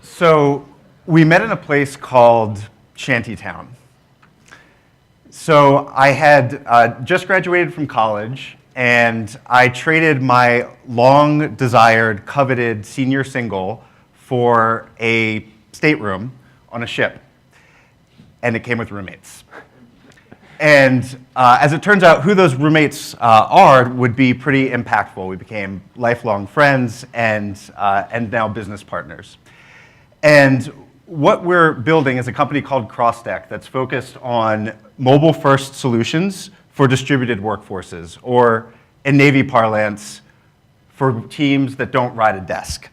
So we met in a place called Shantytown. So I had just graduated from college, and I traded my long-desired, coveted senior single for a stateroom on a ship, and it came with roommates. And as it turns out, who those roommates are would be pretty impactful. We became lifelong friends and now business partners. And what we're building is a company called CrossDeck that's focused on mobile-first solutions for distributed workforces, or in Navy parlance, for teams that don't ride a desk.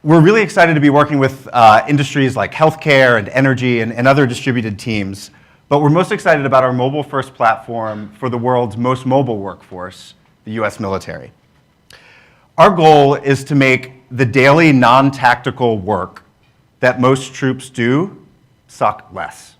We're really excited to be working with industries like healthcare and energy and other distributed teams, but we're most excited about our mobile-first platform for the world's most mobile workforce, the US military. Our goal is to make the daily non-tactical work that most troops do suck less.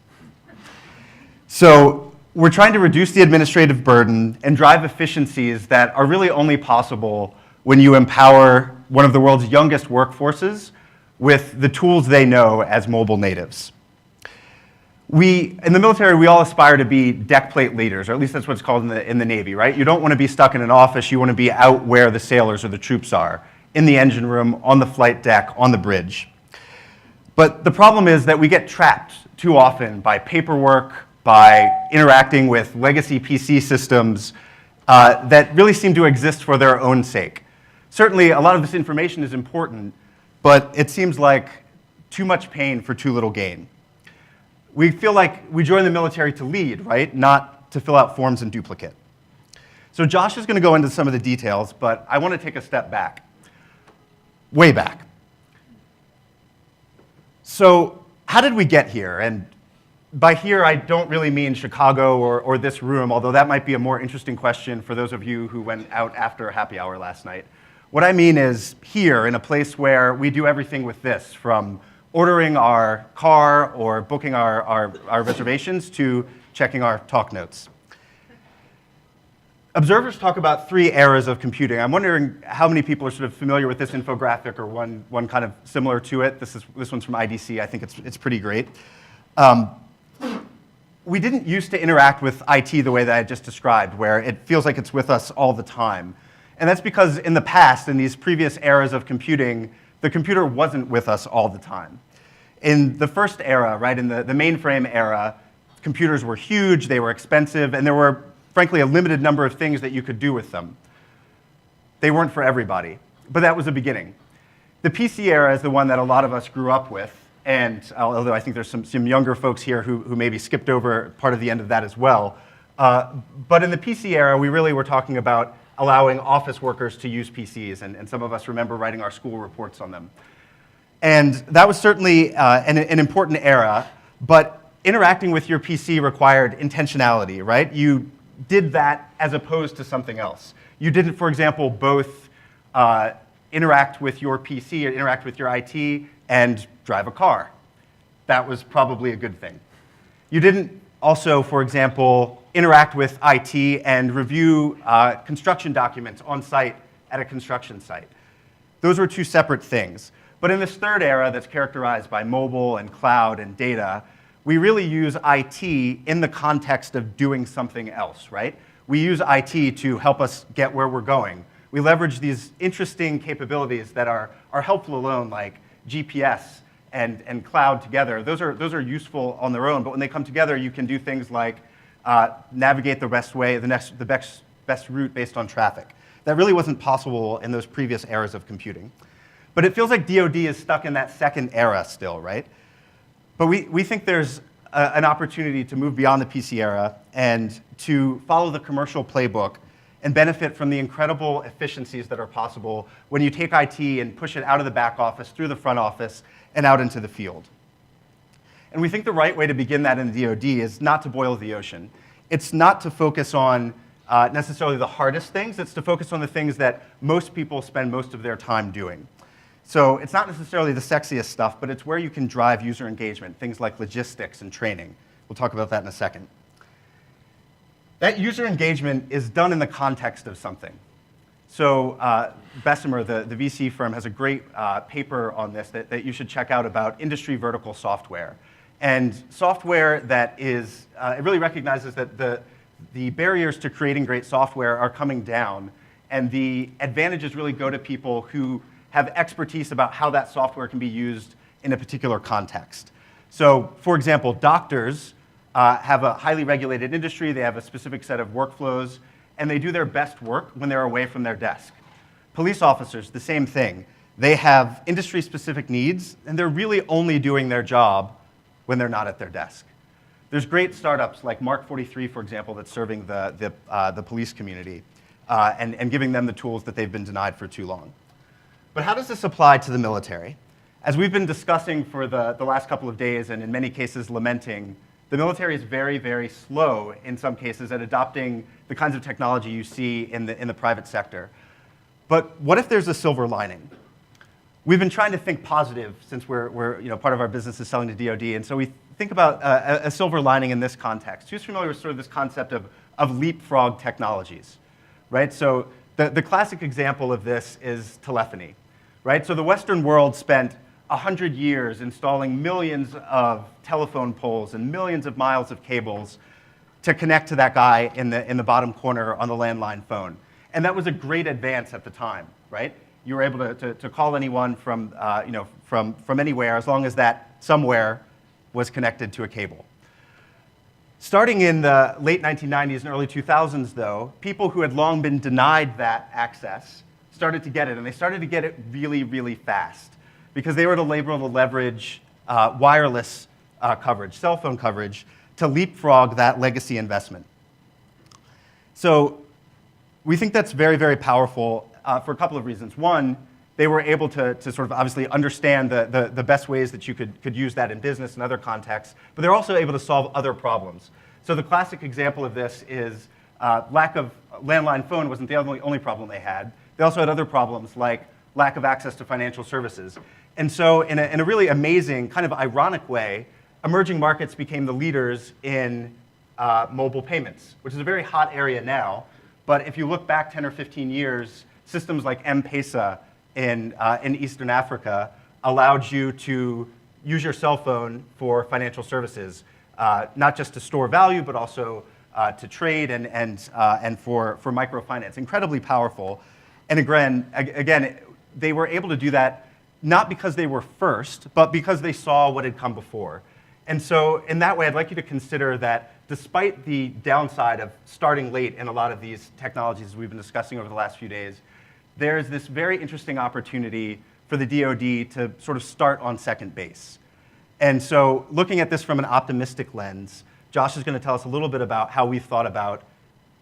So we're trying to reduce the administrative burden and drive efficiencies that are really only possible when you empower one of the world's youngest workforces with the tools they know as mobile natives. In the military, we all aspire to be deck plate leaders, or at least that's what it's called in the Navy, right? You don't want to be stuck in an office, you want to be out where the sailors or the troops are, in the engine room, on the flight deck, on the bridge. But the problem is that we get trapped too often by paperwork, by interacting with legacy PC systems that really seem to exist for their own sake. Certainly, a lot of this information is important, but it seems like too much pain for too little gain. We feel like we join the military to lead, right? Not to fill out forms in duplicate. So Josh is going to go into some of the details, but I want to take a step back. Way back. So how did we get here? And by here, I don't really mean Chicago or this room, although that might be a more interesting question for those of you who went out after happy hour last night. What I mean is here, in a place where we do everything with this, from ordering our car or booking our reservations to checking our talk notes. Observers talk about 3 eras of computing. I'm wondering how many people are sort of familiar with this infographic or one kind of similar to it. This one's from IDC. I think it's pretty great. We didn't used to interact with IT the way that I just described, where it feels like it's with us all the time. And that's because in the past, in these previous eras of computing, the computer wasn't with us all the time. In the first era, right, in the mainframe era, computers were huge, they were expensive, and there were, frankly, a limited number of things that you could do with them. They weren't for everybody, but that was a beginning. The PC era is the one that a lot of us grew up with, and although I think there's some younger folks here who maybe skipped over part of the end of that as well. But in the PC era, we really were talking about allowing office workers to use PCs, and some of us remember writing our school reports on them. And that was certainly an important era, but interacting with your PC required intentionality, right? You did that as opposed to something else. You didn't, for example, both interact with your PC or interact with your IT and drive a car. That was probably a good thing. You didn't also, for example, interact with IT and review construction documents on site at a construction site. Those were 2 separate things. But in this third era that's characterized by mobile and cloud and data, we really use IT in the context of doing something else, right? We use IT to help us get where we're going. We leverage these interesting capabilities that are helpful alone, like GPS and cloud together. Those are useful on their own, but when they come together, you can do things like navigate the best way, the best route based on traffic. That really wasn't possible in those previous eras of computing. But it feels like DoD is stuck in that second era still, right? But we think there's an opportunity to move beyond the PC era and to follow the commercial playbook and benefit from the incredible efficiencies that are possible when you take IT and push it out of the back office, through the front office, and out into the field. And we think the right way to begin that in the DoD is not to boil the ocean. It's not to focus on necessarily the hardest things. It's to focus on the things that most people spend most of their time doing. So it's not necessarily the sexiest stuff, but it's where you can drive user engagement, things like logistics and training. We'll talk about that in a second. That user engagement is done in the context of something. So Bessemer, the VC firm, has a great paper on this that you should check out about industry vertical software. And software that is, it really recognizes that the barriers to creating great software are coming down, and the advantages really go to people who have expertise about how that software can be used in a particular context. So, for example, doctors have a highly regulated industry, they have a specific set of workflows, and they do their best work when they're away from their desk. Police officers, the same thing. They have industry-specific needs, and they're really only doing their job when they're not at their desk. There's great startups like Mark 43, for example, that's serving the police community and giving them the tools that they've been denied for too long. But how does this apply to the military? As we've been discussing for the last couple of days, and in many cases lamenting, the military is very, very slow in some cases at adopting the kinds of technology you see in the private sector. But what if there's a silver lining? We've been trying to think positive since we're part of our business is selling to DoD, and so we think about a silver lining in this context. Who's familiar with sort of this concept of leapfrog technologies, right? So the classic example of this is telephony, right? So the Western world spent 100 years installing millions of telephone poles and millions of miles of cables to connect to that guy in the bottom corner on the landline phone. And that was a great advance at the time, right? You were able to call anyone from anywhere as long as that somewhere was connected to a cable. Starting in the late 1990s and early 2000s, though, people who had long been denied that access started to get it, and they started to get it really, really fast because they were able to leverage wireless coverage, cell phone coverage, to leapfrog that legacy investment. So we think that's very, very powerful for a couple of reasons. One, they were able to sort of obviously understand the best ways that you could use that in business and other contexts, but they're also able to solve other problems. So the classic example of this is lack of landline phone wasn't the only problem they had. They also had other problems like lack of access to financial services. And so in a really amazing, kind of ironic way, emerging markets became the leaders in mobile payments, which is a very hot area now. But if you look back 10 or 15 years, systems like M-Pesa in Eastern Africa allowed you to use your cell phone for financial services, not just to store value, but also to trade and for microfinance. Incredibly powerful. And again, they were able to do that not because they were first, but because they saw what had come before. And so in that way, I'd like you to consider that despite the downside of starting late in a lot of these technologies we've been discussing over the last few days, there's this very interesting opportunity for the DoD to sort of start on second base. And so looking at this from an optimistic lens, Josh is going to tell us a little bit about how we've thought about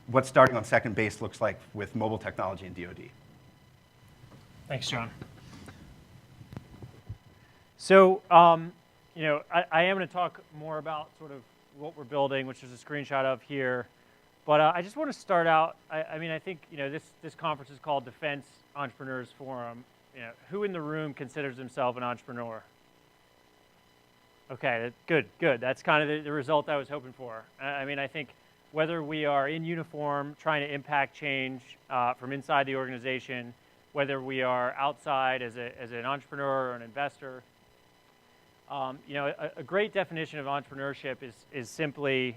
what starting on second base looks like with mobile technology and DoD. Thanks, John. So, I am going to talk more about sort of what we're building, which is a screenshot of here. But I just want to start out. I think this conference is called Defense Entrepreneurs Forum. Who in the room considers himself an entrepreneur? Okay, good. That's kind of the result I was hoping for. I think whether we are in uniform trying to impact change from inside the organization, whether we are outside as an entrepreneur or an investor, a great definition of entrepreneurship is simply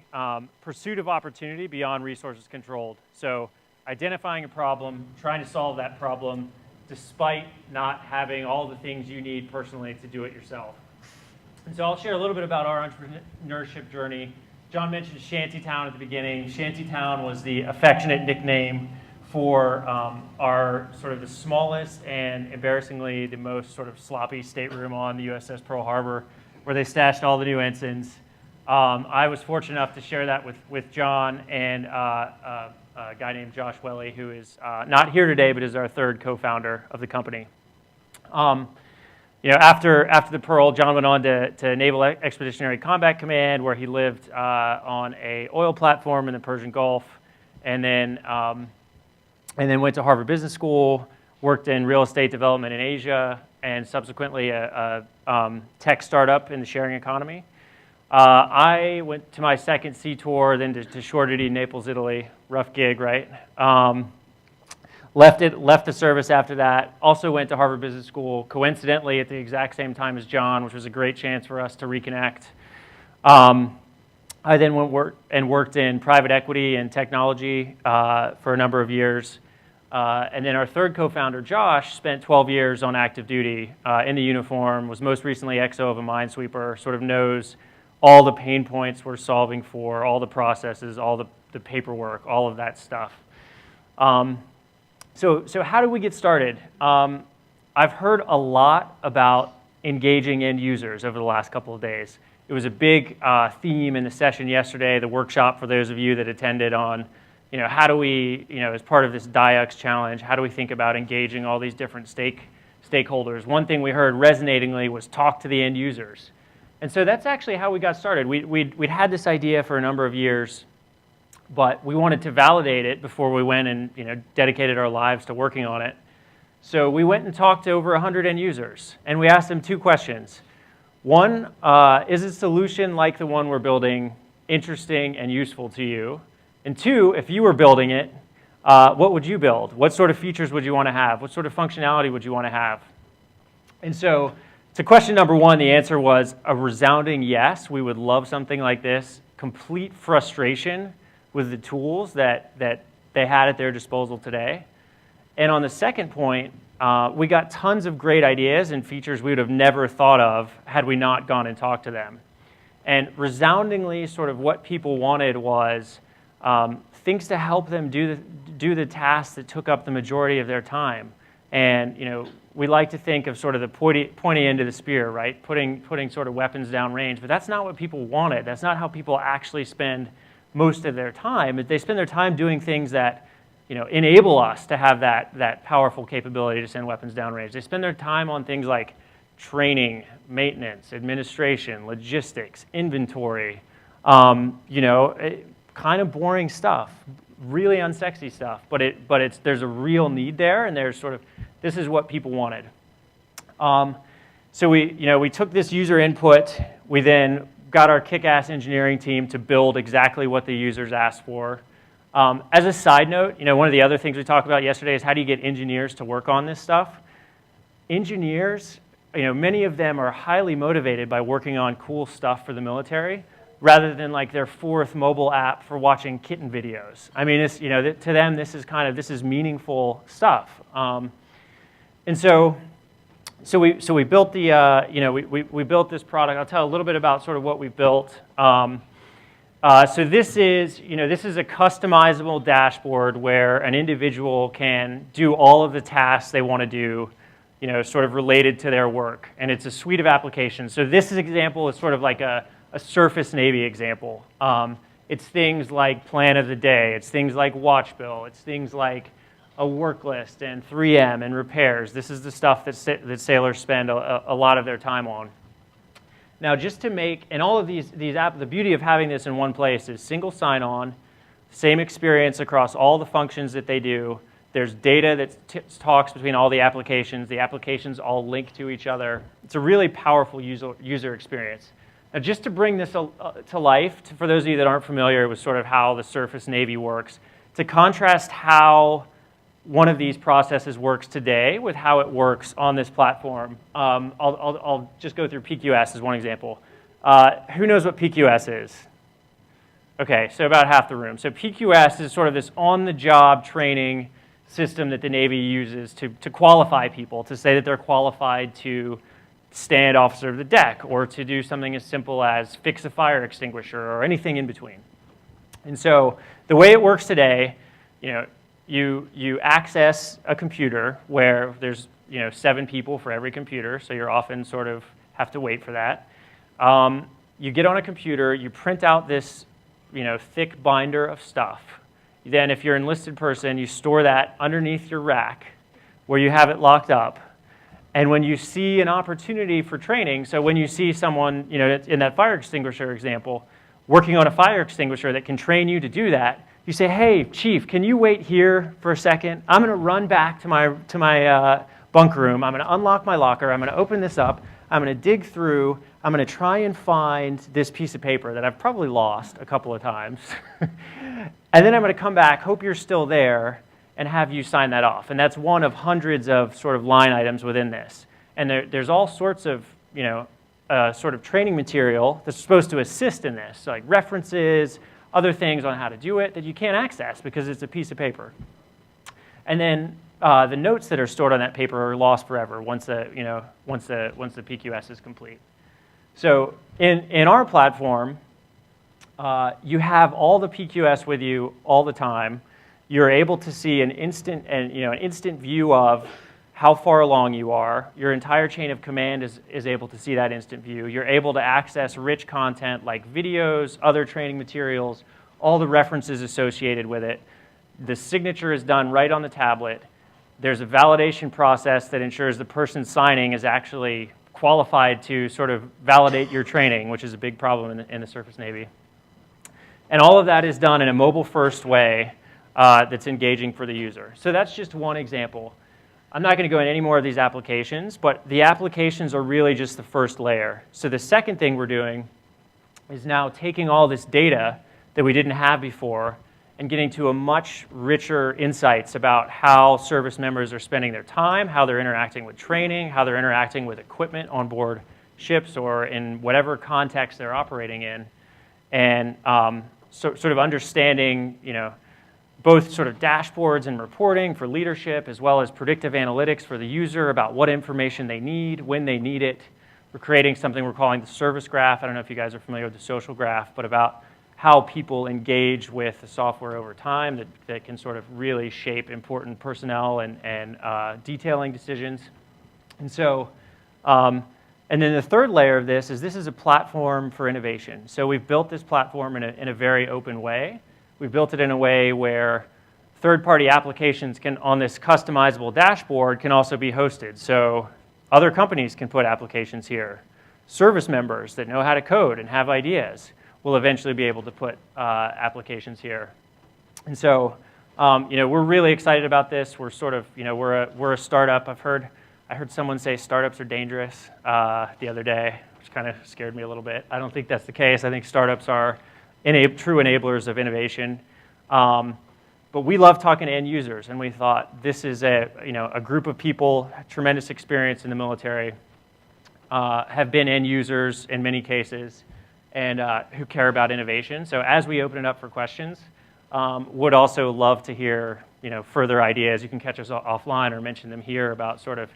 pursuit of opportunity beyond resources controlled. So identifying a problem, trying to solve that problem, despite not having all the things you need personally to do it yourself. And so I'll share a little bit about our entrepreneurship journey. John mentioned Shantytown at the beginning. Shantytown was the affectionate nickname for our sort of the smallest and embarrassingly the most sort of sloppy stateroom on the USS Pearl Harbor, where they stashed all the new ensigns. I was fortunate enough to share that with John and a guy named Josh Welly, who is not here today, but is our third co-founder of the company. After the Pearl, John went on to Naval Expeditionary Combat Command, where he lived on an oil platform in the Persian Gulf, and then went to Harvard Business School, worked in real estate development in Asia, and subsequently a tech startup in the sharing economy. I went to my second sea tour, then to shore duty in Naples, Italy. Rough gig, right? Left the service after that. Also went to Harvard Business School, coincidentally at the exact same time as John, which was a great chance for us to reconnect. I then worked in private equity and technology for a number of years. And then our third co-founder, Josh, spent 12 years on active duty in the uniform, was most recently XO of a minesweeper, sort of knows all the pain points we're solving for, all the processes, all the paperwork, all of that stuff. So how do we get started? I've heard a lot about engaging end users over the last couple of days. It was a big theme in the session yesterday, the workshop for those of you that attended on, how do we, as part of this DIUX challenge, how do we think about engaging all these different stakeholders? One thing we heard resonatingly was talk to the end users. And so that's actually how we got started. We'd had this idea for a number of years, but we wanted to validate it before we went and dedicated our lives to working on it. So we went and talked to over 100 end users, and we asked them two questions. One, is a solution like the one we're building interesting and useful to you? And two, if you were building it, what would you build? What sort of features would you want to have? What sort of functionality would you want to have? And so to question number one, the answer was a resounding yes. We would love something like this. Complete frustration with the tools that they had at their disposal today. And on the second point, we got tons of great ideas and features we would have never thought of had we not gone and talked to them. And resoundingly, sort of what people wanted was things to help them do the tasks that took up the majority of their time. And we like to think of sort of the pointy end of the spear, right? Putting sort of weapons down range, but that's not what people wanted. That's not how people actually spend most of their time. They spend their time doing things that enable us to have that powerful capability to send weapons downrange. They spend their time on things like training, maintenance, administration, logistics, inventory, kind of boring stuff, really unsexy stuff, but there's a real need there, and there's sort of, this is what people wanted. So we took this user input, we then got our kick-ass engineering team to build exactly what the users asked for. As a side note, one of the other things we talked about yesterday is how do you get engineers to work on this stuff? Engineers, many of them are highly motivated by working on cool stuff for the military, rather than like their fourth mobile app for watching kitten videos. I mean, it's, to them, this is meaningful stuff. And so we built the, we built this product. I'll tell a little bit about sort of what we built. So this is a customizable dashboard where an individual can do all of the tasks they want to do, sort of related to their work. And it's a suite of applications. So this example is sort of like a Surface Navy example. It's things like plan of the day. It's things like watch bill. It's things like a work list and 3M and repairs. This is the stuff that sailors spend a lot of their time on. Now, just to make, and all of these apps, the beauty of having this in one place is single sign-on, same experience across all the functions that they do. There's data that talks between all the applications. The applications all link to each other. It's a really powerful user experience. Now, just to bring this to life, for those of you that aren't familiar with sort of how the Surface Navy works, to contrast how one of these processes works today with how it works on this platform. I'll just go through PQS as one example. Who knows what PQS is? Okay, so about half the room. So PQS is sort of this on-the-job training system that the Navy uses to qualify people, to say that they're qualified to stand officer of the deck or to do something as simple as fix a fire extinguisher or anything in between. And so the way it works today, you access a computer where there's 7 people for every computer, so you're often sort of have to wait for that. You get on a computer, you print out this thick binder of stuff. Then if you're an enlisted person, you store that underneath your rack where you have it locked up. And when you see an opportunity for training, so when you see someone, in that fire extinguisher example, working on a fire extinguisher that can train you to do that, you say, hey, Chief, can you wait here for a second? I'm going to run back to my bunk room. I'm going to unlock my locker. I'm going to open this up. I'm going to dig through. I'm going to try and find this piece of paper that I've probably lost a couple of times. And then I'm going to come back, hope you're still there, and have you sign that off. And that's one of hundreds of sort of line items within this. And there's all sorts of, sort of training material that's supposed to assist in this, so like references, other things on how to do it that you can't access because it's a piece of paper. And then the notes that are stored on that paper are lost forever once the PQS is complete. So in our platform, you have all the PQS with you all the time. You're able to see an instant view of how far along you are. Your entire chain of command is able to see that instant view. You're able to access rich content like videos, other training materials, all the references associated with it. The signature is done right on the tablet. There's a validation process that ensures the person signing is actually qualified to sort of validate your training, which is a big problem in the Surface Navy. And all of that is done in a mobile-first way that's engaging for the user. So that's just one example. I'm not going to go into any more of these applications, but the applications are really just the first layer. So the second thing we're doing is now taking all this data that we didn't have before and getting to a much richer insights about how service members are spending their time, how they're interacting with training, how they're interacting with equipment on board ships or in whatever context they're operating in. And sort of understanding, both sort of dashboards and reporting for leadership, as well as predictive analytics for the user about what information they need, when they need it. We're creating something we're calling the service graph. I don't know if you guys are familiar with the social graph, but about how people engage with the software over time that can sort of really shape important personnel and detailing decisions. And so, and then the third layer of this is a platform for innovation. So we've built this platform in a very open way. We've built it in a way where third-party applications on this customizable dashboard can also be hosted. So other companies can put applications here. Service members that know how to code and have ideas will eventually be able to put applications here. And so, we're really excited about this. We're sort of, we're a startup. I heard someone say startups are dangerous the other day, which kind of scared me a little bit. I don't think that's the case. I think startups are true enablers of innovation. But we love talking to end users, and we thought this is a group of people, tremendous experience in the military, have been end users in many cases, and who care about innovation. So as we open it up for questions, would also love to hear further ideas. You can catch us offline or mention them here about sort of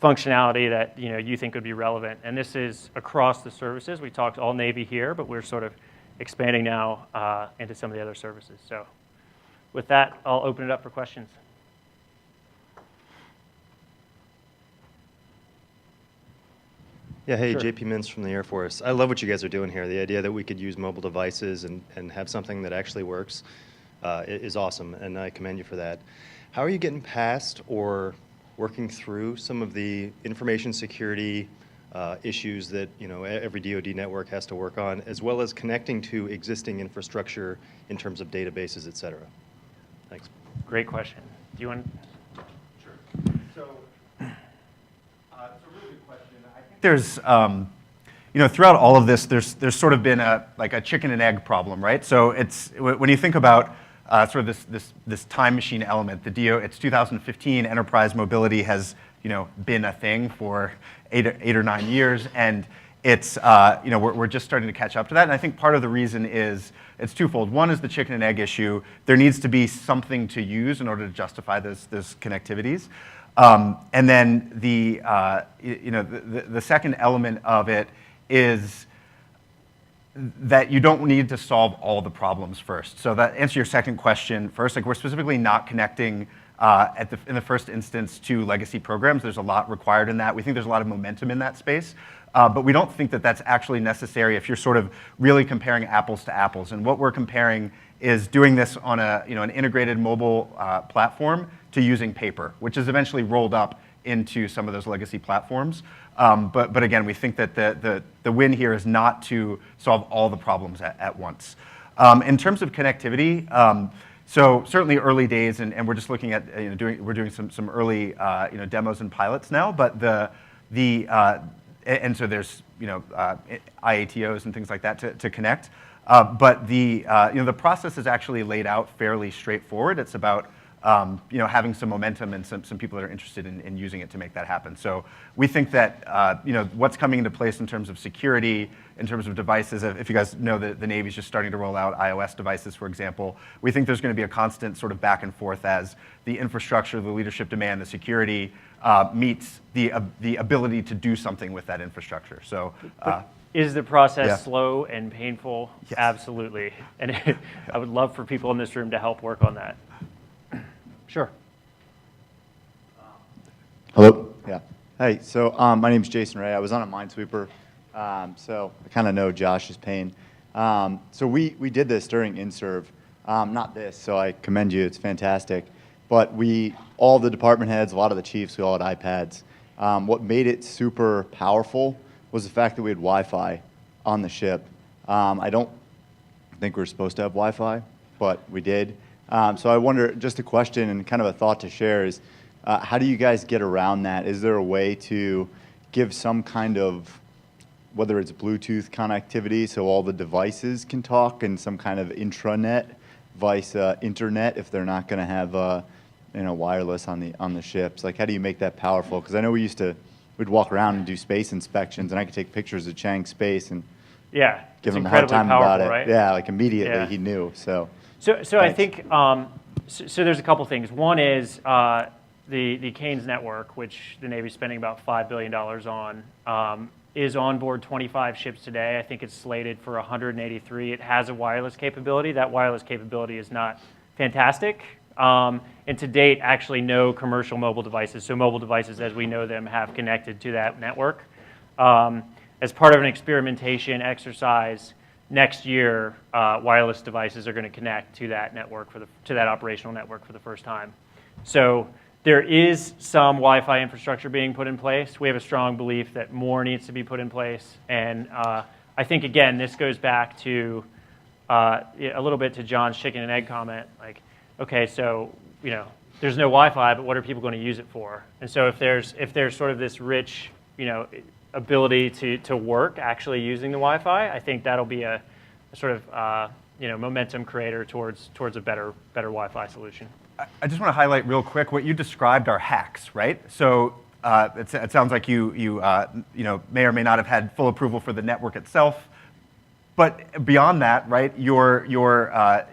functionality that you think would be relevant. And this is across the services. We talked all Navy here, but we're sort of expanding now into some of the other services. So with that, I'll open it up for questions. Yeah, hey, Sure. JP Mintz from the Air Force. I love what you guys are doing here. The idea that we could use mobile devices and have something that actually works is awesome, and I commend you for that. How are you getting past or working through some of the information security issues that every DoD network has to work on, as well as connecting to existing infrastructure in terms of databases, et cetera? Thanks. Great question. Do you want? Sure. So it's a really good question. I think there's, throughout all of this, there's sort of been a chicken and egg problem, right? So it's when you think about sort of this time machine element, it's 2015. Enterprise mobility has been a thing for eight or 9 years, and it's we're just starting to catch up to that. And I think part of the reason is it's twofold. One is the chicken and egg issue. There needs to be something to use in order to justify those connectivities. And then the second element of it is that you don't need to solve all the problems first. So that answer your second question first. We're specifically not connecting in the first instance to legacy programs. There's a lot required in that. We think there's a lot of momentum in that space. But we don't think that that's actually necessary if you're sort of really comparing apples to apples. And what we're comparing is doing this on an integrated mobile platform to using paper, which is eventually rolled up into some of those legacy platforms. But again, we think that the win here is not to solve all the problems at once. In terms of connectivity, so certainly early days, and we're just looking at we're doing some early demos and pilots now. But and so there's IATOs and things like that to connect. But the process is actually laid out fairly straightforward. It's about having some momentum and some people that are interested in using it to make that happen. So we think that what's coming into place in terms of security, in terms of devices, if you guys know that the Navy's just starting to roll out iOS devices, for example, we think there's going to be a constant sort of back and forth as the infrastructure, the leadership demand, the security meets the ability to do something with that infrastructure. So. Is the process Yeah. slow and painful? Yes. Absolutely. And I would love for people in this room to help work on that. Sure. Hello? Yeah. Hey, so my name's Jason Ray. I was on a Minesweeper, so I kind of know Josh's pain. So we did this during InServe. Not this, so I commend you. It's fantastic. But all the department heads, a lot of the chiefs, we all had iPads. What made it super powerful was the fact that we had Wi-Fi on the ship. I don't think we were supposed to have Wi-Fi, but we did. So I wonder, just a question and kind of a thought to share is, how do you guys get around that? Is there a way to give some kind of, whether it's Bluetooth connectivity so all the devices can talk, and some kind of intranet, vice internet if they're not going to have wireless on the ships? Like, how do you make that powerful? Because I know we'd walk around and do space inspections, and I could take pictures of Chang's space and Yeah. give it's him a hard incredibly time powerful, about it. right? Yeah, like immediately Yeah. he knew. So So I Thanks. think, so there's a couple things. One is the Canes network, which the Navy's spending about $5 billion on, is on board 25 ships today. I think it's slated for 183. It has a wireless capability. That wireless capability is not fantastic. And to date, actually no commercial mobile devices, so mobile devices as we know them, have connected to that network. As part of an experimentation exercise, next year, wireless devices are going to connect to that network, to that operational network for the first time. So there is some Wi-Fi infrastructure being put in place. We have a strong belief that more needs to be put in place. And I think, again, this goes back to a little bit to John's chicken and egg comment. Like, okay, so there's no Wi-Fi, but what are people going to use it for? And so if there's sort of this rich, ability to work actually using the Wi-Fi, I think that'll be a sort of momentum creator towards a better Wi-Fi solution. I just want to highlight real quick what you described are hacks, right? So it sounds like you may or may not have had full approval for the network itself, but beyond that, right? You're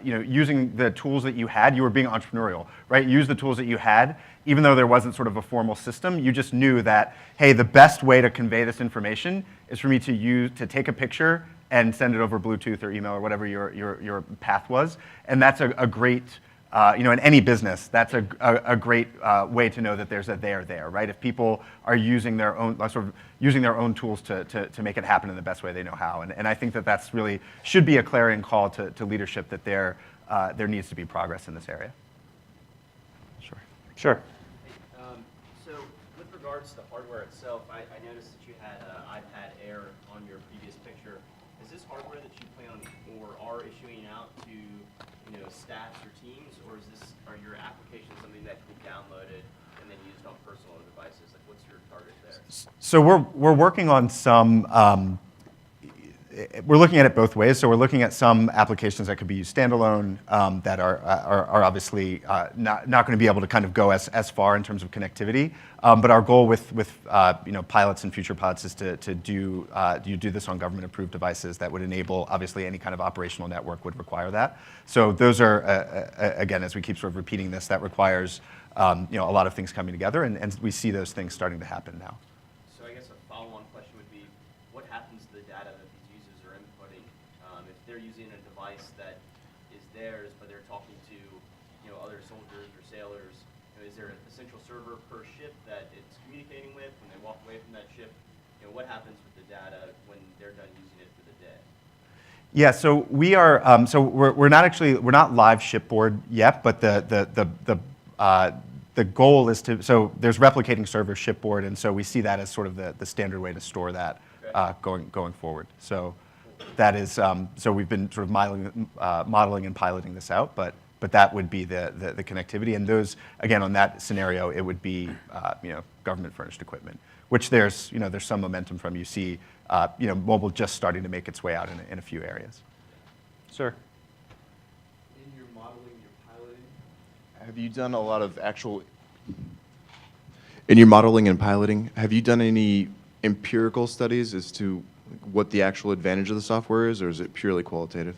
using the tools that you had. You were being entrepreneurial, right? Use the tools that you had, even though there wasn't sort of a formal system. You just knew that, hey, the best way to convey this information is for me to take a picture and send it over Bluetooth or email or whatever your path was, and that's a great. In any business, that's a great way to know that there's a there, right? If people are using their own tools to make it happen in the best way they know how, and I think that's really should be a clarion call to leadership that there needs to be progress in this area. Sure. So with regards to hardware itself, I noticed that you had iPad Air on your previous picture. Is this hardware that you plan on or are issuing out to staffs or teams, or are your applications something that can be downloaded and then used on personal devices? Like, what's your target there? So we're working on some. We're looking at it both ways. So we're looking at some applications that could be used standalone that are obviously not going to be able to kind of go as far in terms of connectivity. But our goal with pilots and future pilots is to do this on government-approved devices that would enable, obviously, any kind of operational network would require that. So those are, again, as we keep sort of repeating this, that requires a lot of things coming together, and we see those things starting to happen now. So I guess a follow-on question would be, what happens to the data that these users are inputting? If they're using a device that is theirs, but they're talking to other soldiers or sailors, is there a central server per ship that it's communicating with when they walk away from that ship? What happens with the data when they're done using it for the day? Yeah, so we are. So we're not live shipboard yet, but the goal is to. So there's replicating server shipboard, and so we see that as sort of the standard way to store that going forward. So that is. So we've been sort of modeling and piloting this out, but that would be the connectivity, and those again on that scenario it would be government furnished equipment, which there's some momentum from. You see mobile just starting to make its way out in a few areas. Sir. In your modeling, your piloting, have you done a lot of actual, in your modeling and piloting, have you done any empirical studies as to what the actual advantage of the software is, or is it purely qualitative?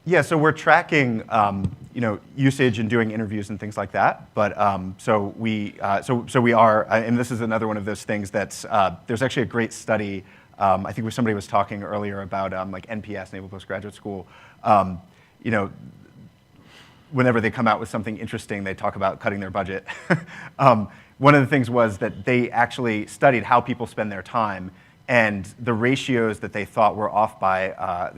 Yeah, so we're tracking, usage and doing interviews and things like that. But so we are, and this is another one of those things that's there's actually a great study. I think somebody was talking earlier about like NPS, Naval Postgraduate School. Whenever they come out with something interesting, they talk about cutting their budget. One of the things was that they actually studied how people spend their time, and the ratios that they thought were off by,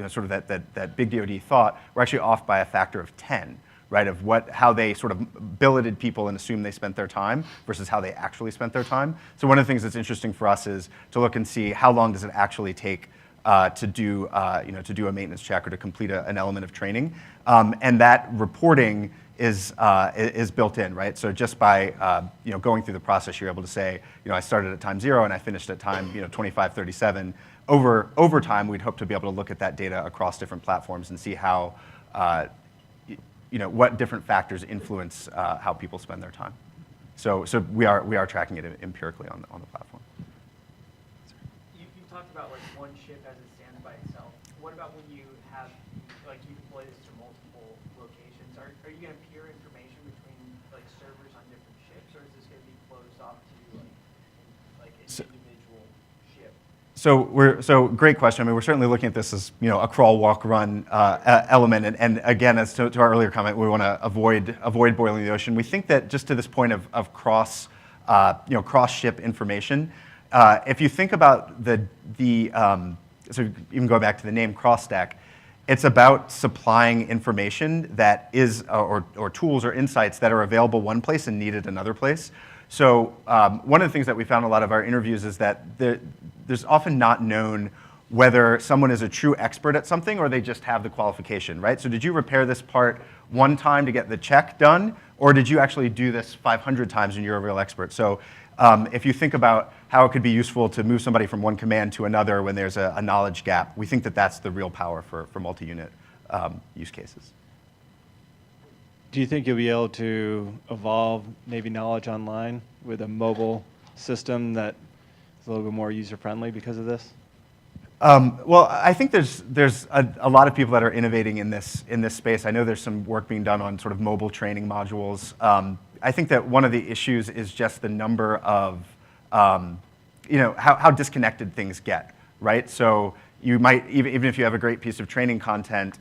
sort of that big DoD thought, were actually off by a factor of 10, right? Of how they sort of billeted people and assumed they spent their time versus how they actually spent their time. So one of the things that's interesting for us is to look and see how long does it actually take to do a maintenance check or to complete an element of training, and that reporting is built in, right? So just by going through the process, you're able to say, I started at time 0 and I finished at time 25:37. Over time, we'd hope to be able to look at that data across different platforms and see how what different factors influence how people spend their time. So we are tracking it empirically on the platform. You talked about like one ship as it stands by itself. What about when you have, like, you deploy this to multiple locations? Are you going to peer information between like servers on different ships, or is this going to be closed off to like an individual ship? So great question. I mean, we're certainly looking at this as a crawl, walk, run element, and again, as to our earlier comment, we want to avoid boiling the ocean. We think that just to this point of cross ship information. If you think about so even go back to the name cross-stack, it's about supplying information that is, or tools or insights that are available one place and needed another place. So one of the things that we found in a lot of our interviews is that there's often not known whether someone is a true expert at something or they just have the qualification, right? So did you repair this part one time to get the check done, or did you actually do this 500 times and you're a real expert? So if you think about how it could be useful to move somebody from one command to another when there's a knowledge gap, we think that that's the real power for multi-unit use cases. Do you think you'll be able to evolve maybe knowledge online with a mobile system that is a little bit more user-friendly because of this? Well, I think there's a lot of people that are innovating in this space. I know there's some work being done on sort of mobile training modules. I think that one of the issues is just the number of, how disconnected things get, right? So you might, even if you have a great piece of training content,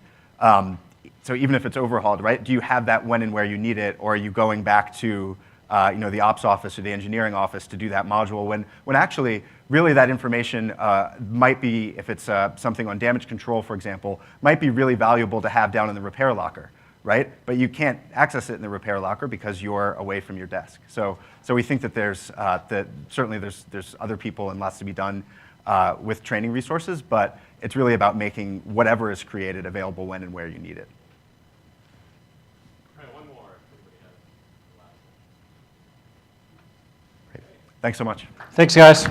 so even if it's overhauled, right, do you have that when and where you need it, or are you going back to the ops office or the engineering office to do that module when actually really that information might be, if it's something on damage control, for example, might be really valuable to have down in the repair locker, right? But you can't access it in the repair locker because you're away from your desk. So we think that certainly there's other people and lots to be done with training resources, but it's really about making whatever is created available when and where you need it. One more. Great. Thanks so much. Thanks, guys.